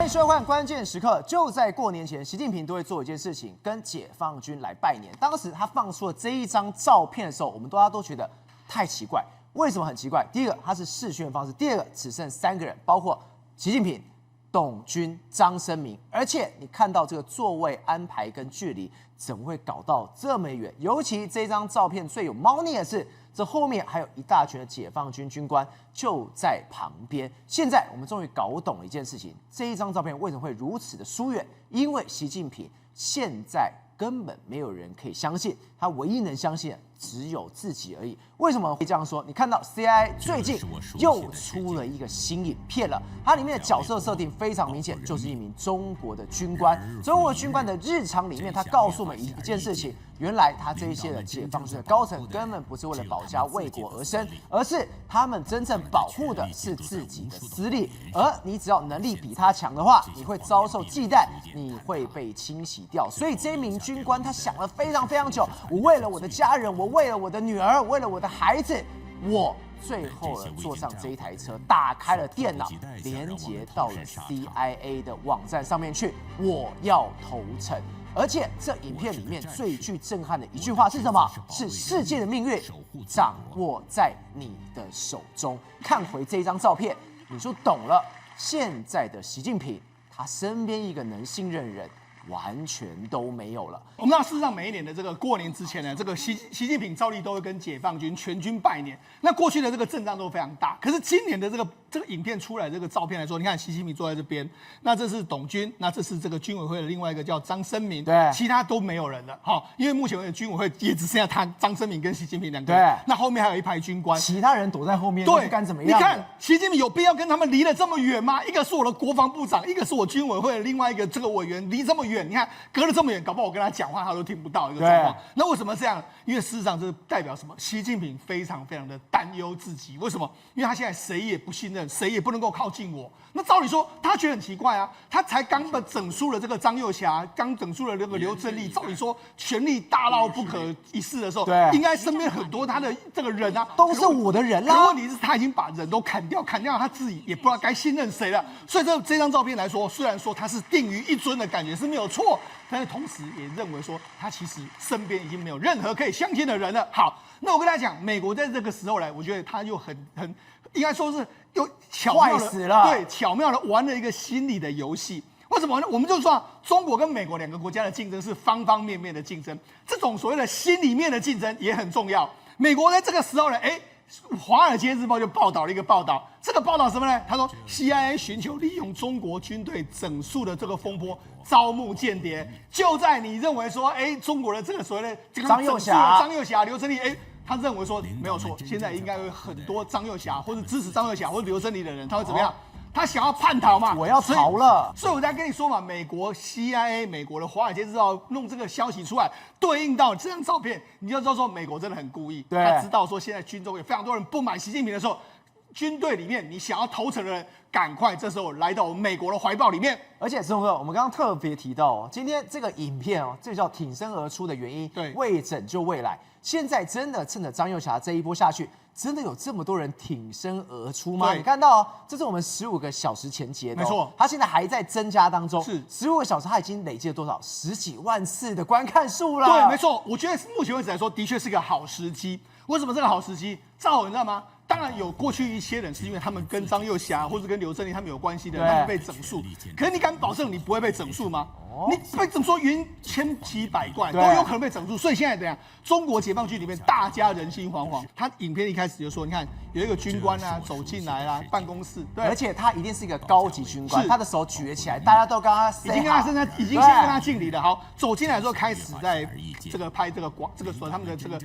收看关键时刻，就在过年前，习近平都会做一件事情，跟解放军来拜年。当时他放出了这一张照片的时候，大家都觉得太奇怪。为什么很奇怪？第一个，他是视讯的方式；第二个，只剩3个人，包括习近平、董军、张生明。而且你看到这个座位安排跟距离，怎么会搞到这么远？尤其这张照片最有猫腻的是，这后面还有一大群的解放军军官就在旁边。现在我们终于搞懂了一件事情：这一张照片为什么会如此的疏远？因为习近平现在根本没有人可以相信，他唯一能相信的只有自己而已。为什么会这样说？你看到 CIA 最近又出了一个新影片了，它里面的角色设定非常明显，就是一名中国的军官。中国军官的日常里面，他告诉我们一件事情：原来他这一些的解放军的高层根本不是为了保家卫国而生，而是他们真正保护的是自己的私利。而你只要能力比他强的话，你会遭受忌惮，你会被清洗掉。所以这一名军官他想了非常非常久，我为了我的家人，我为了我的女儿，为了我的孩子，我最后坐上这一台车，打开了电脑，连接到了 CIA 的网站上面去，我要投诚。而且这影片里面最具震撼的一句话是什么？是世界的命运掌握在你的手中。看回这张照片，你就懂了。现在的习近平，他身边一个能信任的人完全都没有了。我们知道，事实上每一年的这个过年之前呢，这个习近平照例都会跟解放军全军拜年。那过去的这个阵仗都非常大，可是今年的这个影片出来这个照片来说，你看习近平坐在这边，那这是董军，那这是这个军委会的另外一个叫张生明，对，其他都没有人了，因为目前为止军委会也只剩下他张生明跟习近平2个人，那后面还有一排军官，其他人躲在后面，对，干怎么样？你看习近平有必要跟他们离得这么远吗？一个是我的国防部长，一个是我军委会的另外一个这个委员，离这么远，你看隔了这么远，搞不好我跟他讲话他都听不到一个状况。那为什么这样？因为事实上这代表什么？习近平非常非常的担忧自己，为什么？因为他现在谁也不信任，谁也不能够靠近我。那照理说，他觉得很奇怪啊，他才刚整肃了这个张又侠，刚整肃了那个刘振立，照理说权力大到不可一世的时候，应该身边很多他的这个人啊，都是我的人啦。可问题是，他已经把人都砍掉他自己也不知道该信任谁了。所以这张照片来说，虽然说他是定于一尊的感觉是没有错，但是同时也认为说他其实身边已经没有任何可以相信的人了。好，那我跟大家讲，美国在这个时候来，我觉得他又很应该说是又巧妙的巧妙的玩了一个心理的游戏。为什么呢？我们就说中国跟美国2个国家的竞争是方方面面的竞争，这种所谓的心里面的竞争也很重要。美国在这个时候呢，华尔街日报就报道了一个报道，这个报道什么呢？他说 CIA 寻求利用中国军队整肃的这个风波招募间谍，就在你认为说，中国的这个所谓的这个张又侠、刘振立，他认为说没有错，现在应该有很多张又侠或者支持张又侠或者刘振立的人，他会怎么样？他想要叛逃嘛？我要逃了。所以我在跟你说嘛，美国 CIA、美国的华尔街日报弄这个消息出来，对应到这张照片，你就知道说美国真的很故意。他知道说现在军中有非常多人不满习近平的时候，军队里面你想要投诚的人，赶快这时候来到美国的怀抱里面。而且志宏哥，我们刚刚特别提到今天这个影片这叫挺身而出的原因，对，为拯救未来。现在真的趁着张又侠这一波下去，真的有这么多人挺身而出吗？你看到这是我们15个小时前截的，没错，他现在还在增加当中，是15个小时，他已经累积了多少10几万次的观看数了。对，没错，我觉得目前为止来说，的确是个好时机。为什么这个好时机？正好你知道吗？当然有过去一些人是因为他们跟张又侠或者跟刘振立他们有关系的，他们被整肃。可是你敢保证你不会被整肃吗？你被整肃原因千奇百怪，都有可能被整肃。所以现在怎样？中国解放军里面大家人心惶惶。他影片一开始就说，你看有一个军官走进来啦，办公室，对，而且他一定是一个高级军官，他的手举起来，大家都跟他已经先跟他敬礼了。好，走进来之后开始在这个拍这个所他们的这个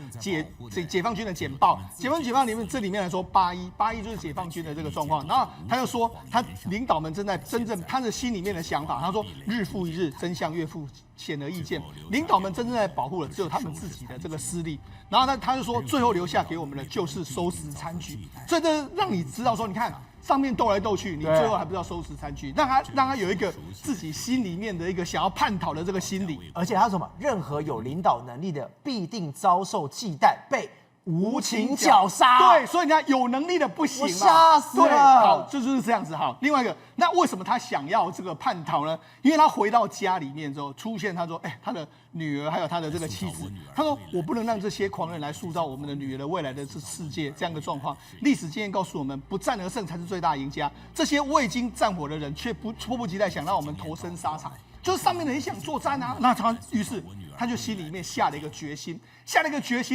解放军的简报。解放里面这里面来说，81就是解放军的这个状况。然后他又说，他领导们正在真正他的心里面的想法。他说，日复一日，真相越复显而易见。领导们真正在保护的只有他们自己的这个私利。然后他就说，最后留下给我们的就是收拾残局。所以这让你知道说，你看上面斗来斗去，你最后还不知道收拾残局，让他有一个自己心里面的一个想要叛逃的这个心理。而且他说什么，任何有领导能力的必定遭受忌惮，被无情绞杀。对，所以你看有能力的不行嘛，吓死了。对，好，这就是这样子。好，另外一个，那为什么他想要这个叛逃呢？因为他回到家里面之后，出现他说，他的女儿还有他的这个妻子，他说我不能让这些狂人来塑造我们的女儿的未来的世界这样的状况。历史经验告诉我们，不战而胜才是最大赢家。这些未经战火的人，却迫不及待想让我们投身沙场。就是上面的人想作战啊，那于是他就心里面下了一个决心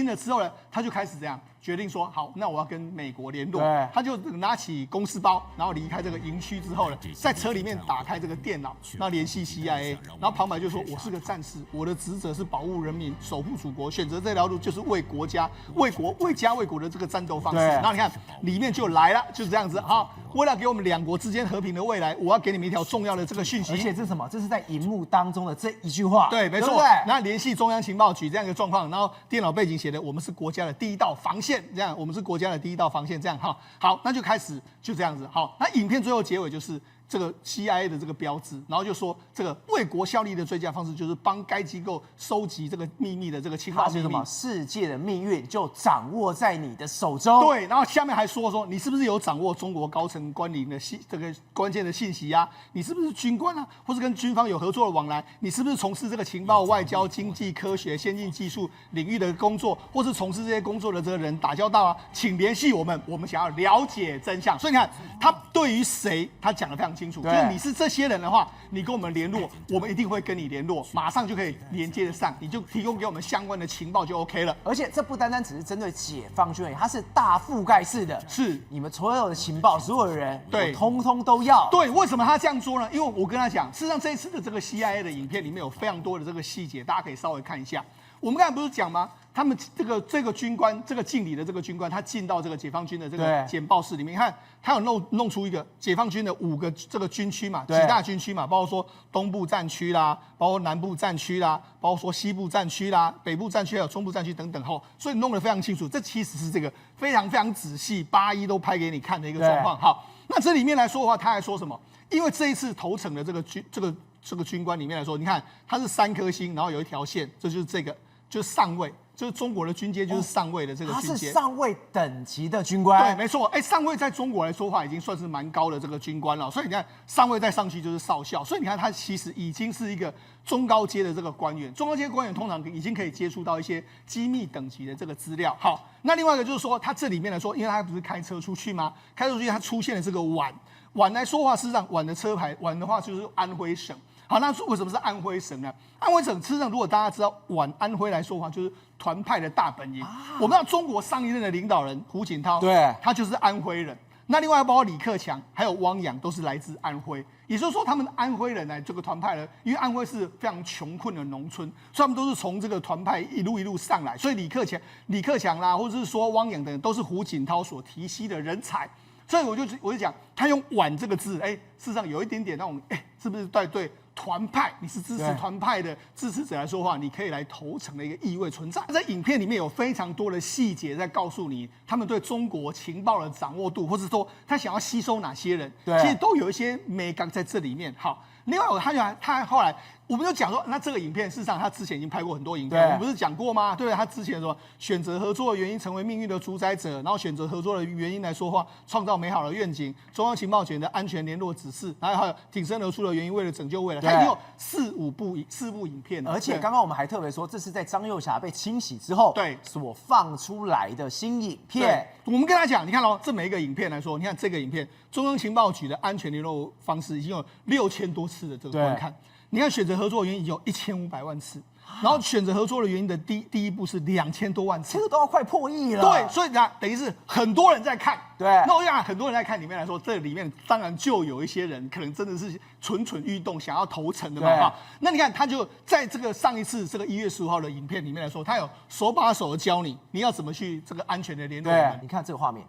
了之后呢，他就开始这样决定说，好，那我要跟美国联络。他就拿起公事包，然后离开这个营区之后呢，在车里面打开这个电脑，那联系 CIA， 然后旁白就说，我是个战士，我的职责是保护人民，守护祖国，选择这条路就是为国家、为国、为家、为国的这个战斗方式。然后你看里面就来了，就是这样子。好，为了给我们两国之间和平的未来，我要给你们一条重要的这个讯息。而且这是什么？这是在荧幕当中的这一句话。对，没错。对，那联系中央情报局这样一个状况，然后电脑背景写的我们是国家的第一道防线，这样我们是国家的第一道防线，这样哈。好，那就开始就这样子。好，那影片最后结尾就是这个 CIA 的这个标志，然后就说这个为国效力的最佳方式就是帮该机构收集这个秘密的这个情报秘密。什么？世界的命运就掌握在你的手中。对，然后下面还说你是不是有掌握中国高层官僚的这个关键的信息啊？你是不是军官啊？或是跟军方有合作的往来？你是不是从事这个情报、外交、经济、科学、先进技术领域的工作，或是从事这些工作的这个人打交道啊？请联系我们，我们想要了解真相。所以你看，他对于谁，他讲得非常清楚，就是你是这些人的话，你跟我们联络，我们一定会跟你联络，马上就可以连接得上，你就提供给我们相关的情报就 OK 了。而且这不单单只是针对解放军而已，它是大覆盖式的，是你们所有的情报，所有的人，对，通通都要。对，为什么他这样说呢？因为我跟他讲，事实上这一次的这个 CIA 的影片里面有非常多的这个细节，大家可以稍微看一下。我们刚才不是讲吗？他们这个军官，这个敬礼的这个军官，他进到这个解放军的这个简报室里面，你看他有弄出一个解放军的5个这个军区嘛，几大军区嘛，包括说东部战区啦，包括南部战区啦，包括说西部战区啦，北部战区还有中部战区等等吼，所以弄得非常清楚。这其实是这个非常非常仔细，8:1都拍给你看的一个状况。好，那这里面来说的话，他还说什么？因为这一次投诚的这个军官里面来说，你看他是3颗星，然后有一条线，这就是这个就是上尉。就是中国的军阶就是上尉的这个军阶，他是上尉等级的军官。对，没错。上尉在中国来说的话，已经算是蛮高的这个军官了。所以你看，上尉再上去就是少校。所以你看，他其实已经是一个中高阶的这个官员。中高阶官员通常已经可以接触到一些机密等级的这个资料。好，那另外一个就是说，他这里面来说，因为他不是开车出去吗？开车出去，他出现了这个皖来说话，事实上皖的车牌，皖的话就是安徽省。好，那为什么是安徽省呢？安徽省事实上，如果大家知道安徽来说的话，就是团派的大本营。我们知道中国上一任的领导人胡锦涛，对，他就是安徽人。那另外包括李克强还有汪洋都是来自安徽，也就是说他们安徽人来这个团派呢，因为安徽是非常穷困的农村，所以他们都是从这个团派一路上来。所以李克强啦，或者是说汪洋等人都是胡锦涛所提携的人才。所以我就讲，他用“皖”这个字，事实上有一点点那种，是不是对团派，你是支持团派的支持者来说的话，你可以来投诚的一个意味存在。在影片里面有非常多的细节在告诉你，他们对中国情报的掌握度，或者说他想要吸收哪些人，其实都有一些美感在这里面。好，另外他后来。我们就讲说，那这个影片事实上他之前已经拍过很多影片，我们不是讲过吗？对，他之前说选择合作的原因成为命运的主宰者，然后选择合作的原因来说话，创造美好的愿景，中央情报局的安全联络指示，然后还有挺身而出的原因，为了拯救未来，他已经有4部影片了。而且刚刚我们还特别说，这是在张幼霞被清洗之后所放出来的新影片。我们跟他讲，你看这每一个影片来说，你看这个影片，中央情报局的安全联络方式已经有6000多次的这个观看。你看选择合作的原因有1500万次，然后选择合作的原因的第一步是2000多万次，这个都要快破亿了。对，所以等于是很多人在看。对，那我想很多人在看里面来说，这里面当然就有一些人可能真的是蠢蠢欲动，想要投诚的嘛。那你看他就在这个上一次这个1月15号的影片里面来说，他有手把手的教你要怎么去这个安全的联络。对，你看这个画面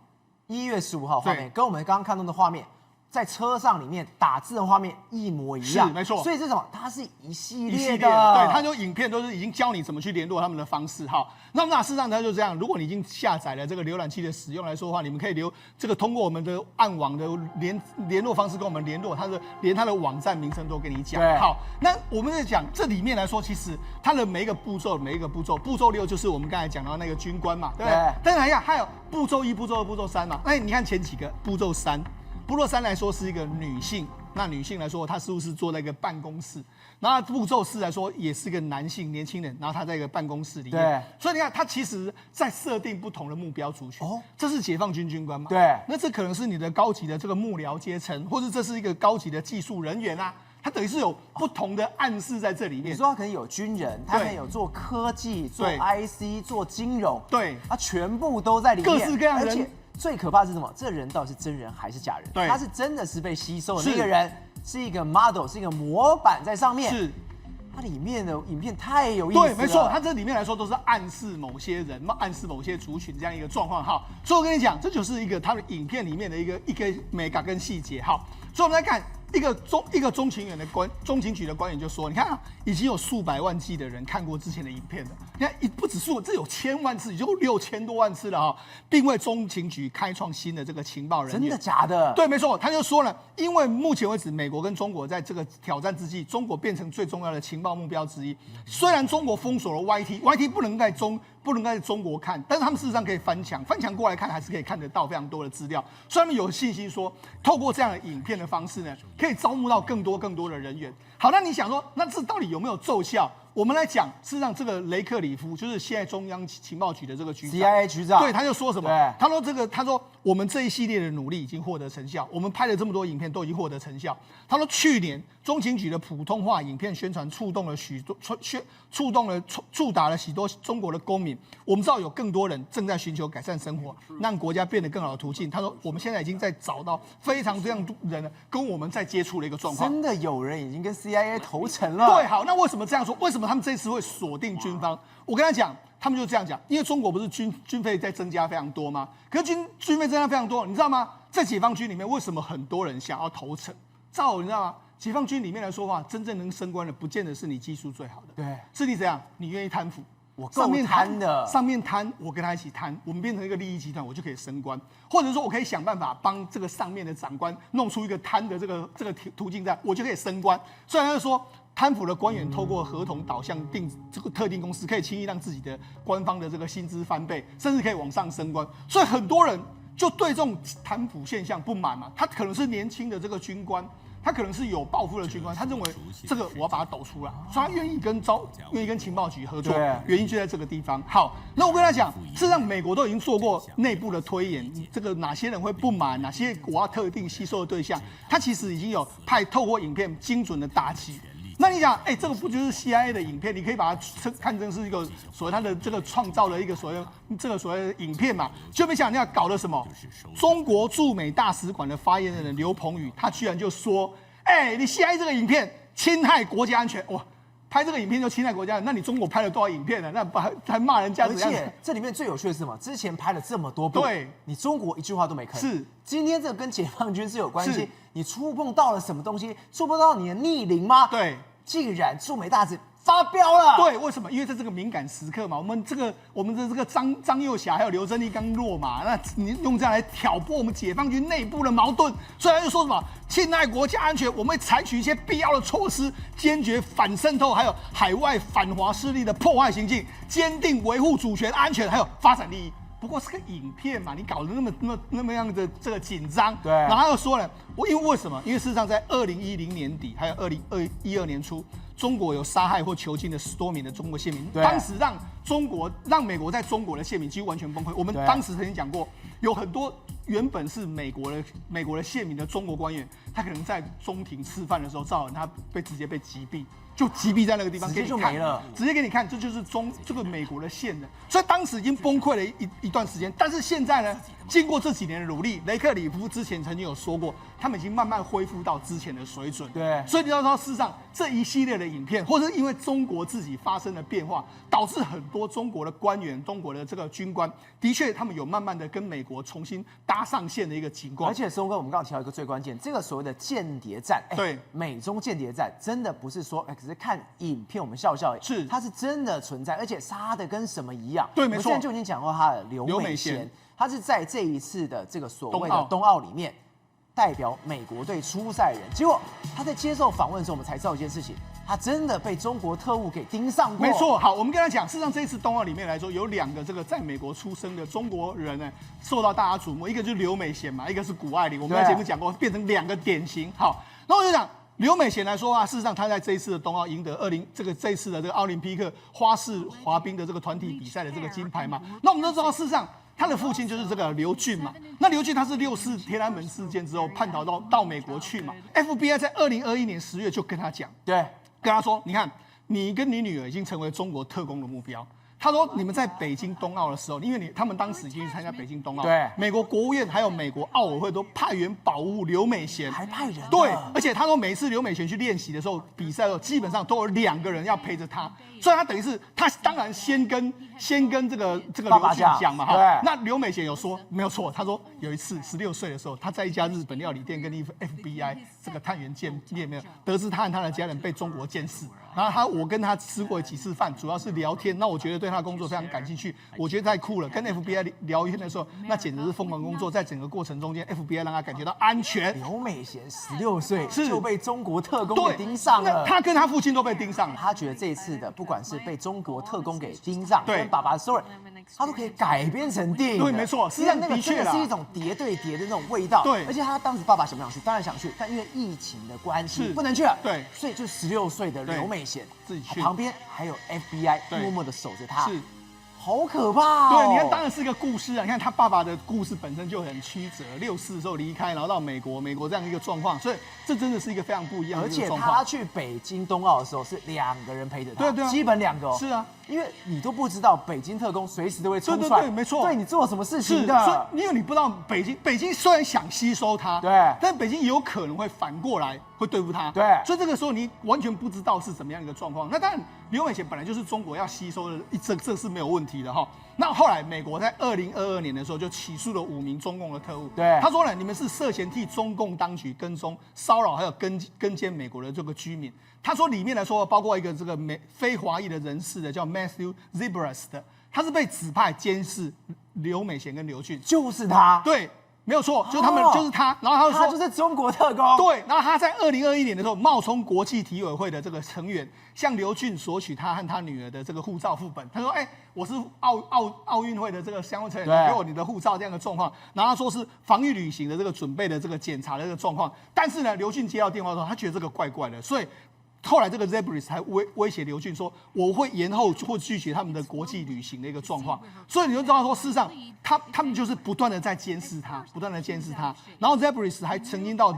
，1月15号画面跟我们刚刚看到的画面在车上里面打字的画面一模一样，是没错。所以这种它是一系列的，对，它就影片都是已经教你怎么去联络他们的方式哈。那事实上它就这样，如果你已经下载了这个浏览器的使用来说的话，你们可以通过我们的暗网的联络方式跟我们联络，连它的网站名称都跟你讲。好，那我们在讲这里面来说，其实它的每一个步骤，步骤6就是我们刚才讲到那个军官嘛，对不对？当然还有步骤1、步骤2、步骤3嘛。那你看前几个步骤3来说是一个女性，那女性来说，她是不是坐在一个办公室？然后步骤4来说，也是个男性年轻人，然后他在一个办公室里面。对，所以你看，他其实在设定不同的目标族群。哦，这是解放军军官嘛？对，那这可能是你的高级的这个幕僚阶层，或者这是一个高级的技术人员啊。它等于是有不同的暗示在这里面。你说他可能有军人，他可能有做科技、做 IC、做金融，对，他全部都在里面，各式各样的人。而且最可怕的是什么？这人到底是真人还是假人？对，他是真的是被吸收的那个人，是一个 model， 是一个模板在上面。是。它里面的影片太有意思了。对，没错，它这里面来说都是暗示某些人、暗示某些族群这样一个状况哈。所以我跟你讲，这就是一个他们影片里面的一个美感跟细节哈。所以我们来看一个中情局的官员就说，你看啊，已经有数百万计的人看过之前的影片了。你看，不止这有1000万次，已经有6000多万次了哈，并为中情局开创新的这个情报人员。真的假的？对，没错，他就说了，因为目前为止，美国跟中国在这个挑战之际，中国变成最重要的情报目标之一。虽然中国封锁了 YT 不能在中国看，但是他们事实上可以翻墙过来看，还是可以看得到非常多的资料。所以他们有信心说，透过这样的影片的方式呢，可以招募到更多的人员。好，那你想说，那这到底有没有奏效？我们来讲，事实上这个雷克里夫就是现在中央情报局的这个局长 ，CIA 局长，对，他就说什么？他说我们这一系列的努力已经获得成效，我们拍了这么多影片都已经获得成效。他说去年中情局的普通话影片宣传触达了许多中国的公民。我们知道有更多人正在寻求改善生活，让国家变得更好的途径。他说我们现在已经在找到非常多人跟我们在接触的一个状况。真的有人已经跟 CIA 投诚了。对，好，那为什么这样说？为什么他们这次会锁定军方？我跟他讲，他们就这样讲，因为中国不是军费在增加非常多吗？可是军费增加非常多，你知道吗？在解放军里面，为什么很多人想要投诚？你知道吗？解放军里面来说话，真正能升官的，不见得是你技术最好的，对，是你怎样，你愿意贪腐。我够贪的，上面贪，我跟他一起贪，我们变成一个利益集团，我就可以升官，或者说我可以想办法帮这个上面的长官弄出一个贪的这个途径在，我就可以升官。虽然他说贪腐的官员透过合同导向这个特定公司，可以轻易让自己的官方的这个薪资翻倍，甚至可以往上升官，所以很多人就对这种贪腐现象不满嘛。他可能是年轻的这个军官。他可能是有抱负的军官，他认为这个我要把它抖出来，所以他愿意跟情报局合作，原因就在这个地方。好，那我跟他讲，事实上美国都已经做过内部的推演，这个哪些人会不满，哪些我要特定吸收的对象，他其实已经有透过影片精准的打击。那你讲，这个不就是 CIA 的影片？你可以把它看成是一个所谓它的这个创造的一个所谓的影片嘛？就没想到搞了什么？中国驻美大使馆的发言人刘鹏宇，他居然就说：“你 CIA 这个影片侵害国家安全，哇！拍这个影片就侵害国家，那你中国拍了多少影片呢？那还骂人家怎样？而且这里面最有趣的是什么？之前拍了这么多部，对，你中国一句话都没吭。是，今天这个跟解放军是有关系，你触碰到了什么东西？触碰到你的逆鳞吗？对。既然驻美大使发飙了，对，为什么？因为在这个敏感时刻嘛，我们的这个张幼霞还有刘珍丽刚落马，那你用这样来挑拨我们解放军内部的矛盾，所以他就说什么侵害国家安全，我们会采取一些必要的措施，坚决反渗透，还有海外反华势力的破坏行径，坚定维护主权、安全还有发展利益。不过是个影片嘛，你搞得那么样的这个紧张，对。然后他又说了，为什么？因为事实上在2010年底还有2012年初，中国有杀害或囚禁了10多名的中国县民，当时让美国在中国的县民几乎完全崩溃。我们当时曾经讲过，有很多原本是美国的县民的中国官员，他可能在中庭吃饭的时候，赵人他直接被击毙。就击毙在那个地方，直接就没了，直接给你看，这就是这个美国的线人，所以当时已经崩溃了一段时间。但是现在呢，经过这几年的努力，雷克里夫之前曾经有说过，他们已经慢慢恢复到之前的水准。对，所以你要说，事实上这一系列的影片，或者因为中国自己发生的变化，导致很多中国的官员、中国的这个军官，的确他们有慢慢的跟美国重新搭上线的一个情况。而且松哥，我们刚刚提到一个最关键，这个所谓的间谍战，对，美中间谍战真的不是说，只是看影片我们笑笑，是它是真的存在，而且杀的跟什么一样。对，没错。我们现在就已经讲过他的刘美贤，他是在这一次的这个所谓的冬奥里面代表美国队出赛人，结果他在接受访问的时候，我们才知道一件事情。他真的被中国特务给盯上过。没错，好，我们跟他讲，事实上这一次冬奥里面来说，有2个这个在美国出生的中国人呢，受到大家瞩目，一个就是刘美贤嘛，一个是谷爱凌。我们在节目讲过，变成2个典型。好，那我就讲刘美贤来说啊，事实上他在这一次的冬奥赢得这一次的这个奥林匹克花式滑冰的这个团体比赛的这个金牌嘛。那我们都知道，事实上他的父亲就是这个刘俊嘛。那刘俊他是6·4天安门事件之后叛逃到美国去嘛。FBI 在2021年10月就跟他讲，对。跟他说，你看，你跟你女儿已经成为中国特工的目标。他说，你们在北京冬奥的时候，因为他们当时已经去参加北京冬奥，对，美国国务院还有美国奥委会都派员保护刘美贤，还派人。对，而且他说每次刘美贤去练习的时候、比赛的时候，基本上都有2个人要陪着他，所以他等于是他当然先跟这个刘俊讲嘛，哈。那刘美贤有说没有错，他说有一次16岁的时候，他在一家日本料理店跟FBI 这个探员见面，得知他和他的家人被中国监视。然后我跟他吃过几次饭，主要是聊天。那我觉得对他的工作非常感兴趣，我觉得太酷了。跟 FBI 聊天的时候，那简直是疯狂工作。在整个过程中间 ，FBI 让他感觉到安全。刘美贤16岁就被中国特工给盯上了，他跟他父亲都被盯上了。他觉得这一次的不管是被中国特工给盯上，对，跟爸爸的 story， 他都可以改编成电影。对，没错，实际上那个真的是一种叠对叠的那种味道。对，而且他当时爸爸想不想去？当然想去，但因为疫情的关系不能去了。对，所以就16岁的刘美贤自己去。旁边还有 FBI 默默的守着他，是，好可怕哦。对，你看，当然是一个故事啊。你看他爸爸的故事本身就很曲折，64的时候离开，然后到美国这样一个状况，所以这真的是一个非常不一样的状况。而且他去北京冬奥的时候是2个人陪着他，对，基本2个哦。是啊，因为你都不知道北京特工随时都会冲出来，对，没错，对你做什么事情的。所以因为你不知道北京虽然想吸收他，对，但北京有可能会反过来会对付他，对，所以这个时候你完全不知道是怎么样一个状况。那当然，刘美贤本来就是中国要吸收的，这是没有问题的哈。那后来美国在2022年的时候就起诉了5名中共的特务，对，他说呢，你们是涉嫌替中共当局跟踪、骚扰还有跟监美国的这个居民。他说里面来说包括一个这个非华裔的人士的叫 Matthew Zebras 的，他是被指派监视刘美贤跟刘俊，就是他，对。没有错，就是他们，就是他。然后他就说，他就是中国特工。对，然后他在2021年的时候，冒充国际体委会的这个成员，向刘俊索取他和他女儿的这个护照副本。他说：“我是奥运会的这个相关成员，给我你的护照这样的状况。”然后他说是防御旅行的这个准备的这个检查的这个状况。但是呢，刘俊接到电话的时候，他觉得这个怪怪的，所以。后来这个 Zebras 还威胁刘俊说，我会延后或拒绝他们的国际旅行的一个状况，所以你就知道说，事实上他们就是不断的在监视他，不断的监视他。然后 Zebras 还曾经到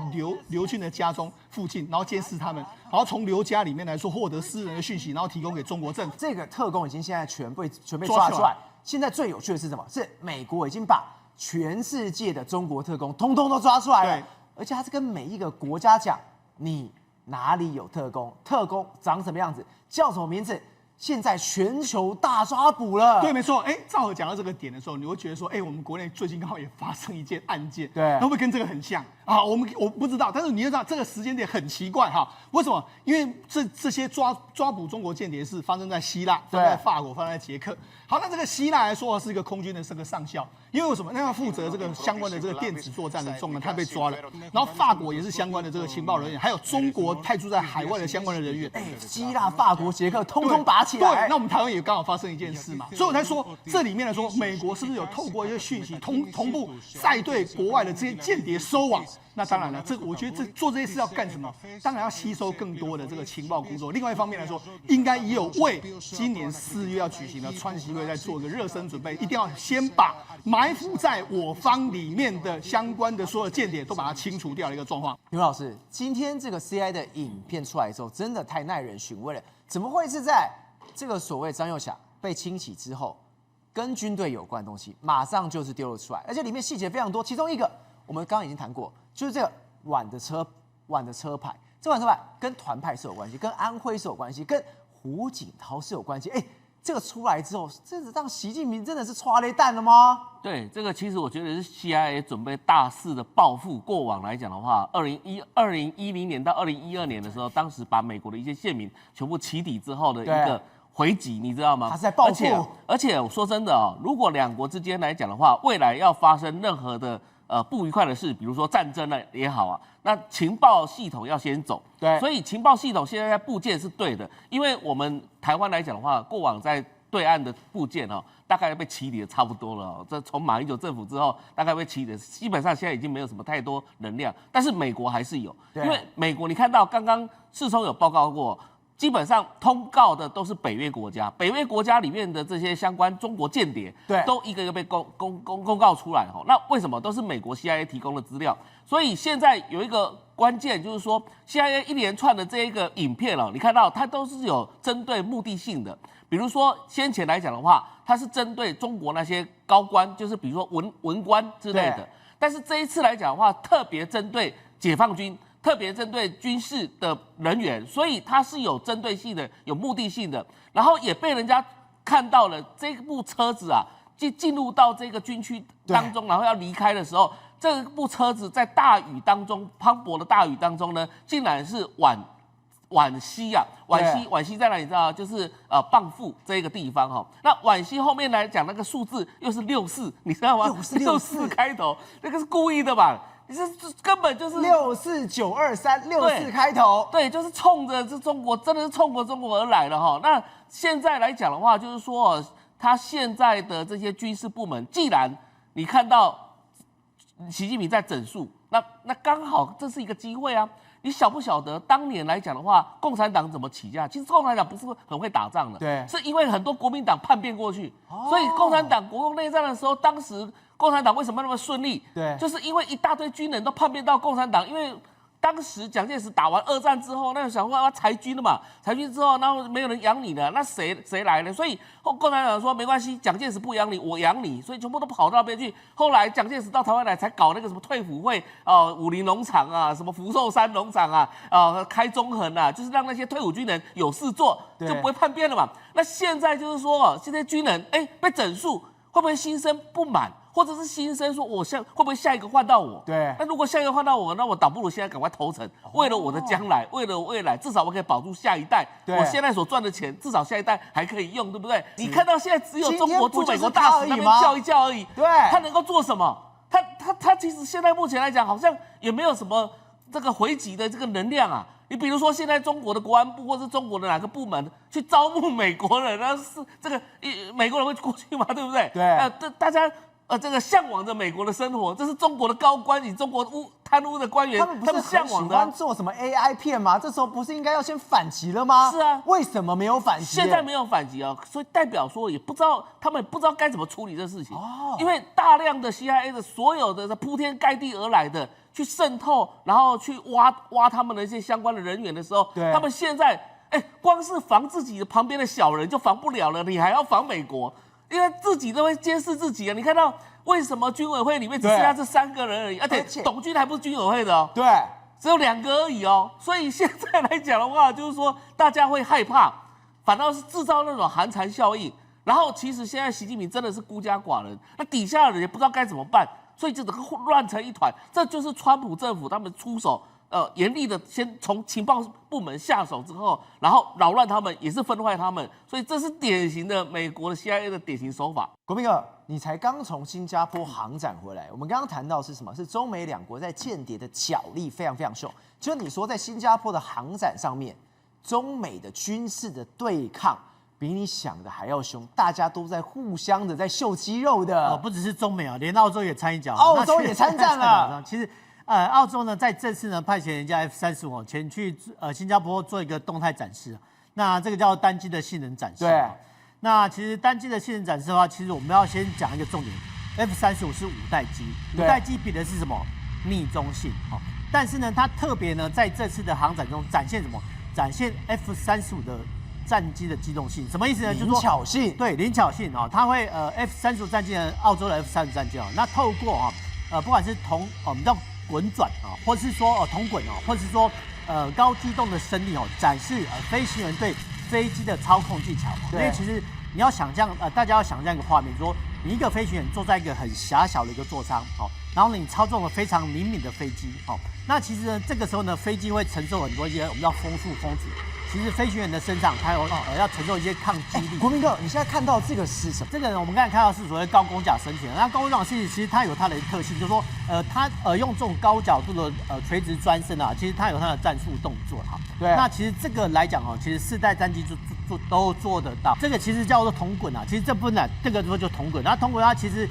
刘俊的家中附近，然后监视他们，然后从刘家里面来说获得私人的讯息，然后提供给中国政府。这个特工已经现在全被抓出来。现在最有趣的是什么？是美国已经把全世界的中国特工通通都抓出来了，而且他是跟每一个国家讲你。哪里有特工？特工长什么样子？叫什么名字？现在全球大抓捕了。对，没错。赵和讲到这个点的时候，你会觉得说，我们国内最近刚好也发生一件案件，对，会不会跟这个很像啊？我不知道，但是你要知道这个时间点很奇怪哈。为什么？因为这些抓捕中国间谍是发生在希腊、发生在法国、发生在捷克。好，那这个希腊来说是一个空军的这个上校，因为为什么？那他负责这个相关的这个电子作战的重呢，他被抓了。然后法国也是相关的这个情报人员，还有中国派驻在海外的相关的人员。希腊、法国、捷克通通拔起来。对，那我们台湾也刚好发生一件事嘛，所以我才说这里面来说，美国是不是有透过一些讯息同步在对国外的这些间谍收网？那当然了，我觉得做这些事要干什么？当然要吸收更多的这个情报工作。另外一方面来说，应该也有为今年4月要举行的川习会在做一个热身准备，一定要先把埋伏在我方里面的相关的所有间谍都把它清除掉的一个状况。刘老师，今天这个 CIA 的影片出来之后，真的太耐人寻味了。怎么会是在这个所谓张幼霞被清洗之后，跟军队有关的东西，马上就是丢了出来，而且里面细节非常多。其中一个我们刚刚已经谈过，就是这个碗的车牌，这碗车牌跟团派是有关系，跟安徽是有关系，跟胡锦涛是有关系。这个出来之后，这让习近平真的是抓雷弹了吗？对，这个其实我觉得是 CIA 准备大肆的报复。过往来讲的话，2010年到2012年的时候，当时把美国的一些县民全部起底之后的一个回击，你知道吗？他是在报复。而且我说真的哦，如果两国之间来讲的话，未来要发生任何的不愉快的事，比如说战争也好啊，那情报系统要先走。对，所以情报系统现在部件是对的，因为我们台湾来讲的话，过往在对岸的部件哦，大概被起底的差不多了哦。这从马英九政府之后，大概被起底，基本上现在已经没有什么太多能量。但是美国还是有，因为美国你看到刚刚世聪有报告过，基本上通告的都是北约国家，北约国家里面的这些相关中国间谍，对，都一个一个被公告出来哦。那为什么都是美国 CIA 提供的资料？所以现在有一个关键就是说 ，CIA 一连串的这一个影片哦，你看到它都是有针对目的性的。比如说先前来讲的话，它是针对中国那些高官，就是比如说文官之类的。但是这一次来讲的话，特别针对解放军，特别针对军事的人员，所以它是有针对性的、有目的性的。然后也被人家看到了这部车子啊，进入到这个军区当中，然后要离开的时候，这部车子在大雨当中，磅礴的大雨当中呢，竟然是浣溪啊，浣溪在哪里？知道？就是蚌埠这一个地方哈。那浣溪后面来讲那个数字又是64，你知道吗？64开头，那个是故意的吧？你这根本就是6492364开头，对，就是冲着这中国，真的是冲着中国而来了哈。那现在来讲的话，就是说他现在的这些军事部门，既然你看到习近平在整肃，那刚好这是一个机会啊。你晓不晓得当年来讲的话，共产党怎么起家？其实共产党不是很会打仗的，对，是因为很多国民党叛变过去，所以共产党国共内战的时候，当时共产党为什么那么顺利？对，就是因为一大堆军人都叛变到共产党，因为当时蒋介石打完二战之后，那想说要裁军了嘛，裁军之后，然后没有人养你了，那谁来呢？所以共产党说没关系，蒋介石不养你，我养你，所以全部都跑到那边去。后来蒋介石到台湾来，才搞那个什么退辅会武林农场啊，什么福寿山农场啊，开中横啊，就是让那些退伍军人有事做，就不会叛变了嘛。那现在就是说，现在军人被整肃，会不会心生不满？或者是心生说，会不会下一个换到我？对，那如果下一个换到我，那我倒不如现在赶快投诚，为了我的将来，为了未来，至少我可以保住下一代。我现在所赚的钱，至少下一代还可以用，对不对？你看到现在只有中国驻美国大使那边叫一叫而已，对，他能够做什么？他其实现在目前来讲，好像也没有什么这个回击的这个能量啊。你比如说，现在中国的国安部或是中国的哪个部门去招募美国人，那是这个美国人会过去吗？对不对？对，大家。这个向往着美国的生活，这是中国的高官，你中国贪污的官员，他们向往的。喜欢做什么 AI 片吗？这时候不是应该要先反击了吗？是啊，为什么没有反击？现在没有反击哦，所以代表说也不知道他们不知道该怎么处理这事情。因为大量的 CIA 的所有的铺天盖地而来的去渗透，然后去挖他们的一些相关的人员的时候，他们现在光是防自己的旁边的小人就防不了了，你还要防美国？因为自己都会监视自己啊！你看到为什么军委会里面只剩下这3个人而已，而且董军还不是军委会的哦，对，只有2个而已哦。所以现在来讲的话，就是说大家会害怕，反倒是制造那种寒蝉效应。然后其实现在习近平真的是孤家寡人，那底下的人也不知道该怎么办，所以就整个乱成一团。这就是川普政府他们出手。严厉的先从情报部门下手之后，然后扰乱他们，也是分坏他们，所以这是典型的美国的 CIA 的典型手法。国民哥，你才刚从新加坡航展回来，我们刚刚谈到是什么？是中美两国在间谍的角力非常非常凶。就你说在新加坡的航展上面，中美的军事的对抗比你想的还要凶，大家都在互相的在秀肌肉的。不只是中美啊，连澳洲也参一脚，澳洲也参战了。其实。澳洲呢，在这次呢派遣人家 F-35前去新加坡做一个动态展示，那这个叫单机的性能展示。对，那其实单机的性能展示的话，其实我们要先讲一个重点， F-35是5代机，5对代机比的是什么？逆中性哦。但是呢，它特别呢在这次的航展中展现什么？展现 F-35的战机的机动性，什么意思呢？就是灵说巧性，对灵巧性哦，它会F-35战机呢，澳洲的 F-35战机哦，那透过不管是我们叫滚转啊，或者是说铜滚哦，或者是说高机动的升力哦，展示飞行员对飞机的操控技巧。因为其实你要想象大家要想象一个画面，说你一个飞行员坐在一个很狭小的一个座舱哦，然后你操纵了非常灵敏的飞机哦，那其实呢这个时候呢飞机会承受很多一些我们叫风速风阻。其实飞行员的身上，他有要承受一些抗击力。国民哥，你现在看到这个是什么？这个呢，我们刚才看到是所谓高攻甲身体。那高攻甲身体其实它有它的特性，就是说，它用这种高角度的垂直钻身啊，其实它有它的战术动作哈。对。那其实这个来讲哦，其实4代战机都做得到。这个其实叫做铜滚啊，其实这部分呢，这个就铜滚。那铜滚它其实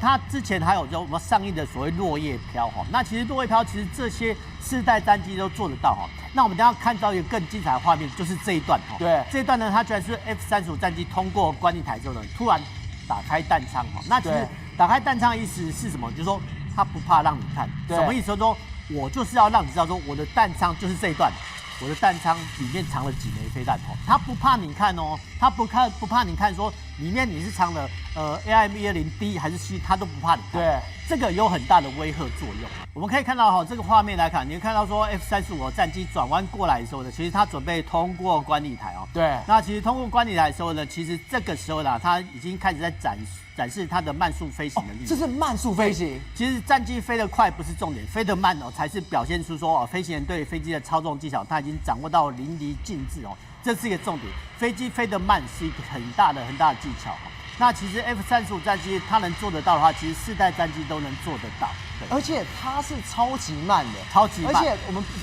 它之前还有叫我们上映的所谓落叶飘哈。那其实落叶飘其实这些4代战机都做得到哈。那我们等一下看到一个更精彩的画面，就是这一段哈。对，这一段呢，它居然是 F-35战机通过观礼台之后呢，突然打开弹舱哈。那其实打开弹舱的意思是什么？就是说它不怕让你看，什么意思？说我就是要让你知道说我的弹舱就是这一段。我的弹舱里面藏了几枚飞弹哦，他不怕你看哦，他不怕你看说里面你是藏了AIM-120D 还是 C， 他都不怕你看。对，这个有很大的威吓作用。我们可以看到这个画面来看，你会看到说 F-35战机转弯过来的时候呢，其实它准备通过观礼台哦。对，那其实通过观礼台的时候呢，其实这个时候呢，它已经开始在展示它的慢速飞行能力。这是慢速飞行。其实战机飞得快不是重点，飞得慢哦才是表现出说飞行员对飞机的操纵技巧他已经掌握到淋漓尽致哦，这是一个重点。飞机飞得慢是一个很大的技巧哦。那其实 F-35战机它能做得到的话，其实4代战机都能做得到。而且它是超级慢的，超级慢，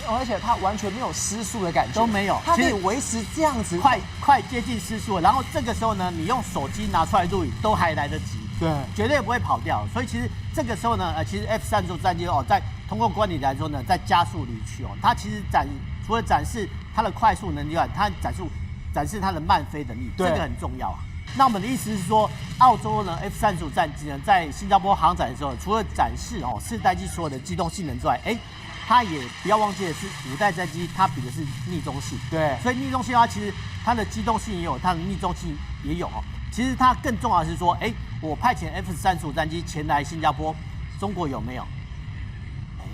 而且它完全没有失速的感觉，都没有，它可以维持这样子快接近失速，然后这个时候呢，你用手机拿出来录影都还来得及，对，绝对不会跑掉。所以其实这个时候呢，其实 F-35战机在通过观礼台之后呢，在加速离去哦，它其实除了展示它的快速能力外，它展示它的慢飞能力，这个很重要啊。那我们的意思是说，澳洲呢 F-35战机呢，在新加坡航展的时候，除了展示4代机所有的机动性能之外，它也不要忘记的是5代战机，它比的是逆中性。对，所以逆中性的话，其实它的机动性也有，它的逆中性也有哦。其实它更重要的是说，我派遣 F-35战机前来新加坡，中国有没有？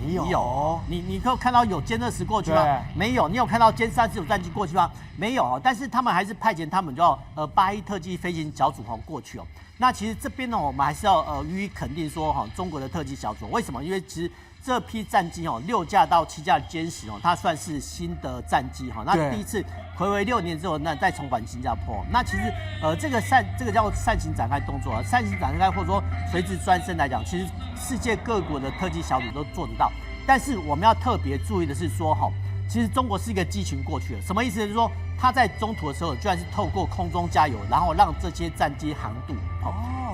没有，你可以看到有歼20过去吗？没有。你有看到歼35战机过去吗？没有。但是他们还是派遣他们叫81特技飞行小组过去哦。那其实这边呢，我们还是要予以肯定说中国的特技小组为什么？因为其实这批战机6架到7架歼10它算是新的战机那第一次睽违6年之后，那再重返新加坡。那其实这个叫扇形展开动作扇形展开或者说垂直钻身来讲，其实世界各国的特技小组都做得到。但是我们要特别注意的是说其实中国是一个机群过去了，什么意思？就是说它在中途的时候，居然是透过空中加油，然后让这些战机航渡。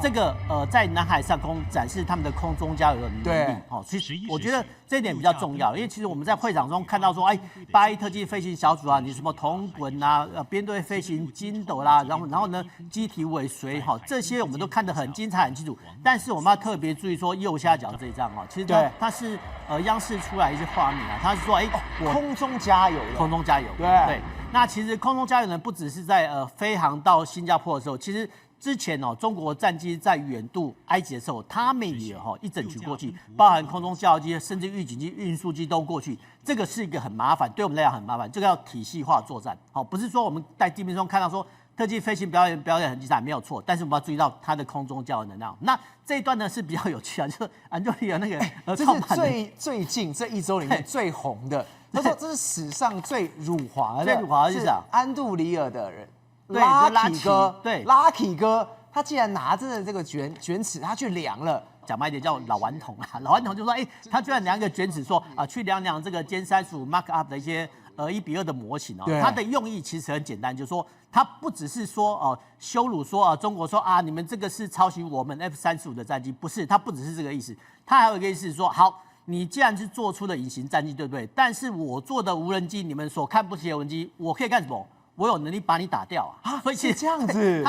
这个在南海上空展示他们的空中加油的能力。其实我觉得这一点比较重要，因为其实我们在会场中看到说，81特技飞行小组啊，你什么铜滚啊、编队飞行、筋斗啦，然后呢机体尾随这些我们都看得很精彩、很清楚。但是我们要特别注意说右下角这一张其实它是央视出来一些画面它是说我空中加油的，空中加油。对。那其实空中加油呢，不只是在飞航到新加坡的时候，其实之前中国战机在远渡埃及的时候，他们也一整群过去，包含空中加油机，甚至预警机、运输机都过去。这个是一个很麻烦，对我们来讲很麻烦。这个要体系化作战，不是说我们在地面上看到说特技飞行表演很精彩，没有错。但是我们要注意到它的空中加油能量。那这一段呢是比较有趣就是安东尼有那个这是最近这一周里面最红的。他说这是史上最辱华的，是安杜里尔的人，拉奇哥，对，拉奇哥，他竟然拿着这个卷尺，他去量了。讲白一点叫老顽童老顽童就说，他居然量一个卷尺说去量这个歼35 Mark Up 的一些1:2的模型他的用意其实很简单，就是说他不只是说羞辱说中国说你们这个是抄袭我们 F-35的战机，不是，他不只是这个意思，他还有一个意思是说好。你既然是做出了隐形战机，对不对？但是我做的无人机，你们所看不起的无人机，我可以干什么？我有能力把你打掉所以是这样子。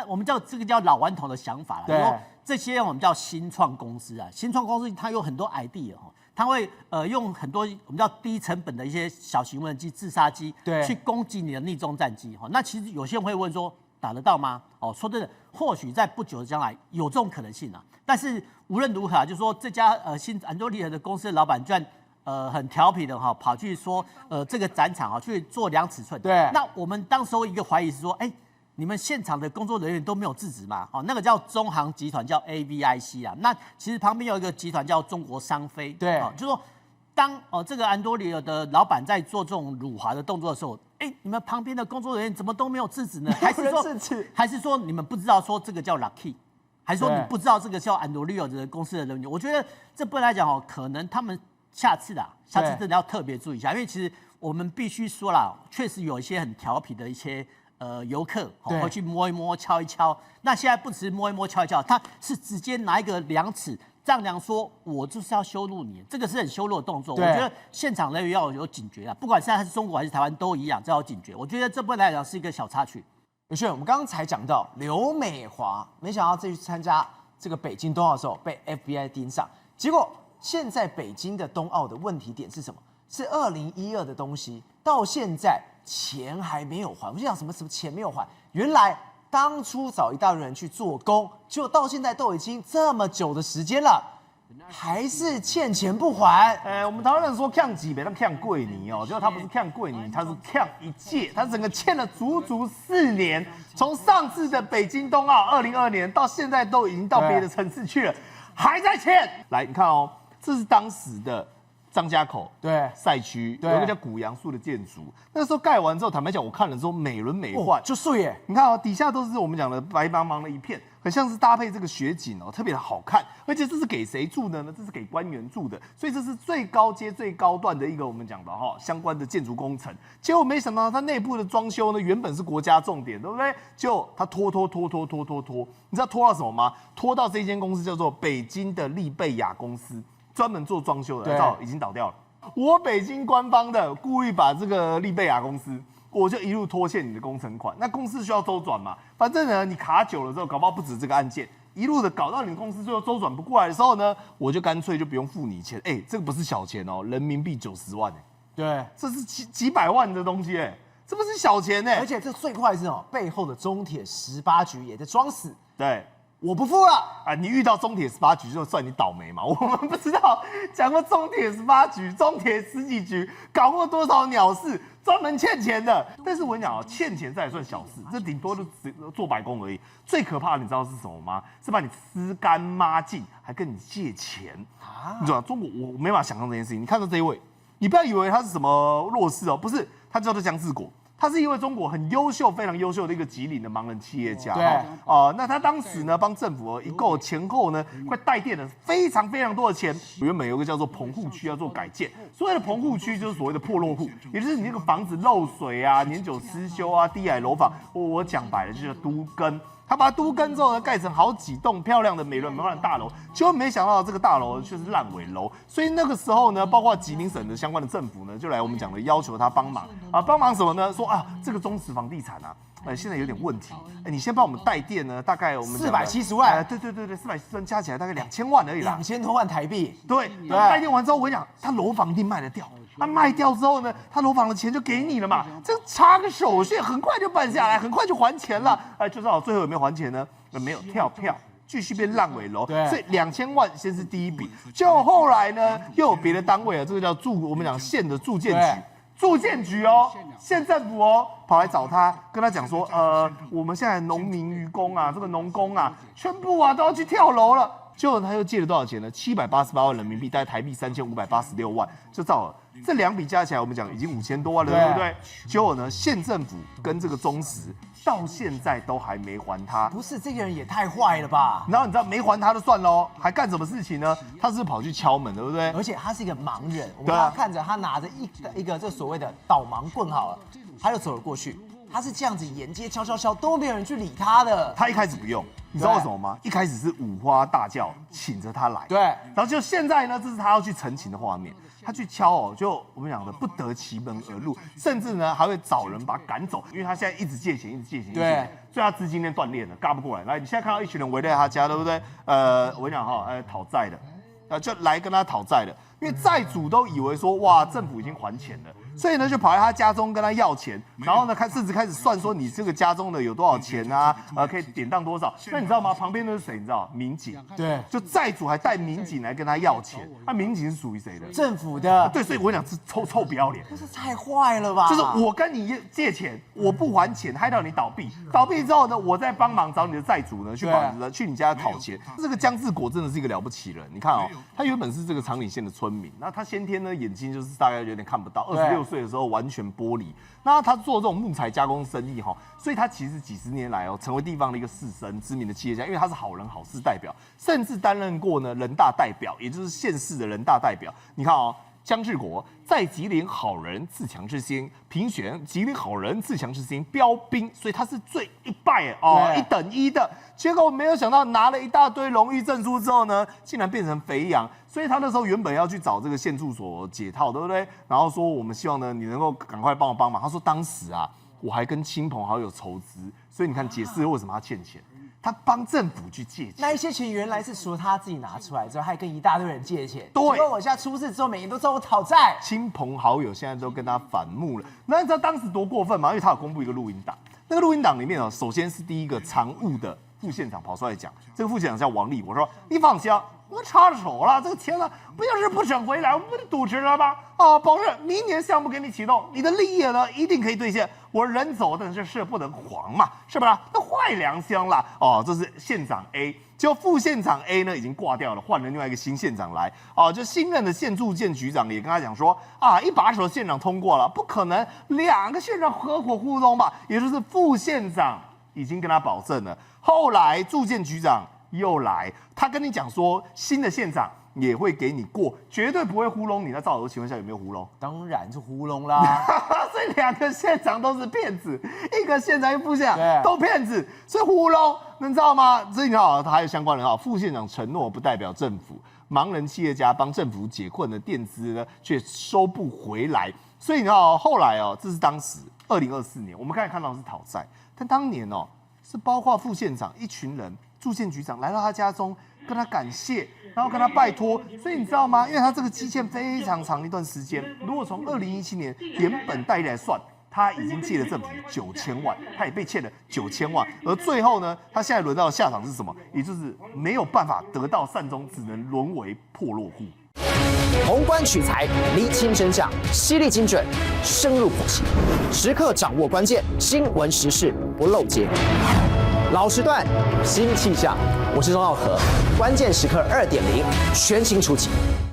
我们这个叫老顽童的想法啦。对。这些我们叫新创公司啊，新创公司它有很多 idea 哈，它会用很多我们叫低成本的一些小型无人机、自杀机，对，去攻击你的逆中战机哈。那其实有些人会问说，打得到吗？哦，说真的，或许在不久的将来有这种可能性啊。但是无论如何啊，就说这家新安多利尔的公司的老板居然很调皮的哈，跑去说这个展场啊去做量尺寸。对，那我们当时候一个怀疑是说，你们现场的工作人员都没有制止嘛？哦，那个叫中航集团，叫 AVIC 啊。那其实旁边有一个集团叫中国商飞，对，就说当这个安多利尔的老板在做这种辱华的动作的时候，你们旁边的工作人员怎么都没有制止呢？还是说你们不知道说这个叫 Lucky， 还是说你不知道这个叫安多利尔的公司的人员？我觉得这不来讲可能他们下次真的要特别注意一下，因为其实我们必须说啦，确实有一些很调皮的一些。游客会去摸一摸、敲一敲。那现在不只是摸一摸、敲一敲，他是直接拿一个量尺丈量说，我就是要羞辱你，这个是很羞辱的动作。我觉得现场人员要有警觉啊，不管现在是中国还是台湾都一样，这要有警觉。我觉得这部分来讲是一个小插曲。宇轩，我们刚刚才讲到刘美华，没想到这次参加这个北京冬奥的时候被 FBI 盯上，结果现在北京的冬奥的问题点是什么？是2012的东西，到现在钱还没有还。我就讲什么钱没有还，原来当初找一大堆人去做工，结果到现在都已经这么久的时间了，还是欠钱不还。我们台湾人说呛几倍，那呛桂泥哦，结果他不是呛桂泥，他是呛一届，他整个欠了足足4年，从上次的北京冬奥2022年到现在都已经到别的城市去了，还在欠。来，你看哦，这是当时的张家口赛区有一个叫古杨树的建筑，那个时候盖完之后，坦白讲，我看了之后美轮美奂，就素耶。你看哦，底下都是我们讲的白茫茫的一片，很像是搭配这个雪景哦，特别的好看。而且这是给谁住的呢？这是给官员住的，所以这是最高阶、最高段的一个我们讲的相关的建筑工程。结果没想到它内部的装修呢，原本是国家重点，对不对？结果它拖，你知道拖到什么吗？拖到这间公司叫做北京的利贝雅公司。专门做装修的，已经倒掉了。我北京官方的故意把这个利贝雅公司，我就一路拖欠你的工程款。那公司需要周转嘛？反正呢，你卡久了之后，搞不好不止这个案件，一路的搞到你的公司最后周转不过来的时候呢，我就干脆就不用付你钱。这个不是小钱哦，人民币90万对，这是几百万的东西这不是小钱而且这最快是背后的中铁18局也在装死。对。我不付了啊！你遇到中铁18局就算你倒霉嘛？我们不知道讲过中铁18局、中铁10几局，搞过多少鸟事，专门欠钱的。但是我跟你讲欠钱这还算小事，这顶多就做白工而已。最可怕的你知道是什么吗？是把你吃干抹净，还跟你借钱啊！你知道中国我没办法想象这件事情。你看到这一位，你不要以为他是什么弱势哦，不是，他叫做姜志国。他是因为中国很优秀、非常优秀的一个吉林的盲人企业家，那他当时呢帮政府一共前后呢快带电了非常多的钱。原本有一个叫做棚户区要做改建，所谓的棚户区就是所谓的破落户，也就是你那个房子漏水啊、年久失修啊、低矮楼房，我讲白了就是都更。他把它都更之后呢，盖成好几栋漂亮的美轮美奂的大楼，结果没想到这个大楼却是烂尾楼。所以那个时候呢，包括吉林省的相关的政府呢，就来我们讲的要求他帮忙啊，帮忙什么呢？说这个中石房地产现在有点问题，你先帮我们带电呢，大概我们470万，对，470万加起来大概2000万而已啦，2000多万台币。对，带电完之后，我跟你讲，他楼房一定卖得掉。他卖掉之后呢，他楼房的钱就给你了嘛，这插个手续很快就办下来，很快就还钱了。就知道最后有没有还钱呢？没有，跳票，继续变烂尾楼。所以2000万先是第一笔，就后来呢又有别的单位这个叫我们讲县的住建局。住建局县政府跑来找他，跟他讲说，我们现在农民渔工这个农工全部都要去跳楼了。结果他又借了多少钱呢？788万人民币，大概台币3586万，就照了。这2笔加起来，我们讲已经5000多万了，对不对？结果呢，县政府跟这个中石到现在都还没还他。不是，这个人也太坏了吧？然后你知道没还他就算喽，还干什么事情呢？他是跑去敲门，对不对？而且他是一个盲人，我们看着他拿着一个这所谓的导盲棍好了，他就走了过去。他是这样子沿街敲，都没有人去理他的。他一开始不用，你知道为什么吗？一开始是五花大叫，请着他来。对，然后就现在呢，这是他要去陈情的画面。他去敲哦，就我们讲的不得其门而入，甚至呢还会找人把他赶走，因为他现在一直借钱，对，所以他资金链断裂了，嘎不过来。来，你现在看到一群人围在他家，对不对？我跟你讲哈，讨债的，就来跟他讨债的，因为债主都以为说哇，政府已经还钱了。所以呢，就跑来他家中跟他要钱，然后呢，甚至开始算说你这个家中的有多少钱啊，可以典当多少。那你知道吗？旁边那是谁？你知道？民警。对，就债主还带民警来跟他要钱。那民警是属于谁的？政府的。对，所以我跟你讲是臭不要脸。这是太坏了吧？就是我跟你借钱，我不还钱，害到你倒闭。倒闭之后呢，我再帮忙找你的债主呢，去你家讨钱。这个江志国真的是一个了不起人。你看哦，他原本是这个长岭县的村民，那他先天呢眼睛就是大概有点看不到，26岁的时候完全剥离。那他做这种木材加工生意哈，所以他其实几十年来哦，成为地方的一个士绅，知名的企业家，因为他是好人好事代表，甚至担任过呢人大代表，也就是县市的人大代表。你看哦。江志国在吉林好人自强之星评选吉林好人自强之星标兵，所以他是最一拜哦1等1的。结果没有想到拿了一大堆荣誉证书之后呢，竟然变成肥羊。所以他那时候原本要去找这个县住所解套，对不对？然后说我们希望呢你能够赶快帮我帮忙。他说当时啊我还跟亲朋好友筹资，所以你看解释为什么他欠钱。他帮政府去借钱，那一些钱原来是除了他自己拿出来之后，还跟一大堆人借钱。对，结果我现在出事之后，每年都找我讨债，亲朋好友现在都跟他反目了。那你知道当时多过分吗？因为他有公布一个录音档，那个录音档里面哦，首先是第一个常务的副县长跑出来讲，这个副县长叫王立，我说你放心，我插手了，这个钱呢不就是不省回来，我不就渎职了吗？啊，保证明年项目给你启动，你的立业呢一定可以兑现。我人走，但是事不能黄嘛，是不是？那坏良心了哦。这是县长 A， 结果副县长 A 呢已经挂掉了，换了另外一个新县长来哦。就新任的县住建局长也跟他讲说啊，一把手县长通过了，不可能2个县长合伙互动吧？也就是副县长已经跟他保证了。后来住建局长又来，他跟你讲说，新的县长也会给你过，绝对不会糊弄你。那照我请问一下，有没有糊弄？当然是糊弄啦。所以2个县长都是骗子，一个县长一副县长都骗子，所以糊弄，你知道吗？所以你好，他还有相关人啊，副县长承诺不代表政府，盲人企业家帮政府解困的垫资呢，却收不回来。所以你知道，后来哦，这是当时2024年，我们刚才看到是讨债，但当年哦，是包括副县长一群人。住建局长来到他家中，跟他感谢，然后跟他拜托。所以你知道吗？因为他这个期限非常长一段时间，如果从2017年连本带利来算，他已经借了政府9000万，他也被欠了9000万。而最后呢，他现在轮到的下场是什么？也就是没有办法得到善终，只能沦为破落户。宏观取材，厘清真相，犀利精准，深入剖析，时刻掌握关键，新闻时事不漏接。老时段，新气象，我是钟浩和，关键时刻2.0，全新出击。